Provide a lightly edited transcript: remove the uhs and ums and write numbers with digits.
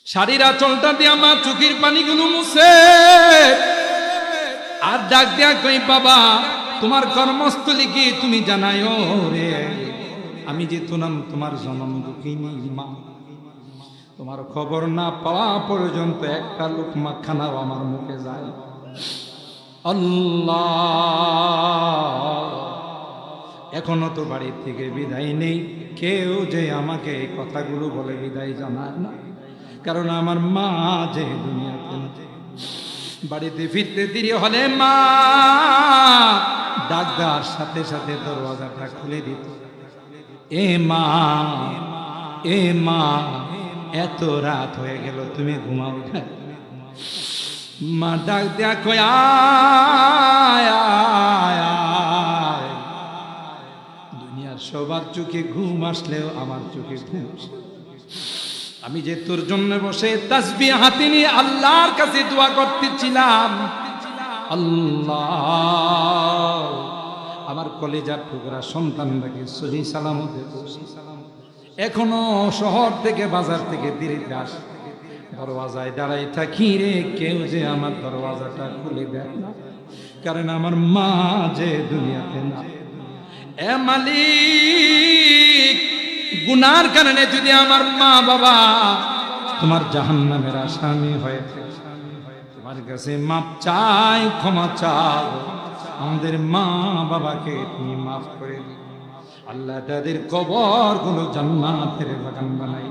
শাড়ির আঁচলটা দিয়ে আমার চোখের পানিগুলো মুছে আর ডাক দেয়া কই, বাবা তোমার কর্মস্থলে কি তুমি জানায়ও রে, আমি যে তোমার জনম দুঃখিনী মা, তোমার খবর না পাওয়া পর্যন্ত একটা লোকমা খানাও আমার মুখে যায়। আল্লাহ, এখনো তো বাড়ি থেকে বিদায় নেই, কেউ যে আমাকে এই কথাগুলো বলে বিদায় জানায় না, কারণ আমার মা যে দুনিয়াতে না। বাড়িতে ফিরতে দেরি হলে মা ডাক দেওয়ার সাথে সাথে দরওয়াজাটা খুলে দিত। এ মা, এ মা, এত রাত হয়ে গেল, তুমি ঘুমাও না? মা ডাক দেয়া কয়, আয় আয় আয়। দুনিয়ার সবার চোখে ঘুম আসলেও আমার চোখে ঘুম আসে। আমি যে তোর জন্য বসে তাসবিহ হাতে নিয়ে আল্লাহর কাছে দোয়া করতেছিলাম, আল্লাহ আমার কলেজার টুকরা সন্তানটাকে সহি সালামতে পৌঁছে। এখনো শহর থেকে বাজার থেকে দেরিতে আসে, দরওয়াজায় দাঁড়াই থাকি রে, কেউ যে আমার দরওয়াজাটা খুলে দেয় না, কারণ আমার মা যে দুনিয়াতে না। এ মালিক, গুনার কারণে যদি আমার মা বাবা তোমার জাহান্নামের আসামি হয়ে থাকে, তোমার কাছে মাপ চাই, ক্ষমা চাও, আমাদের মা বাবাকে তুমি মাফ করে দিও। আল্লাহ তাদের কবরগুলো জান্নাতের বাগান বানাই।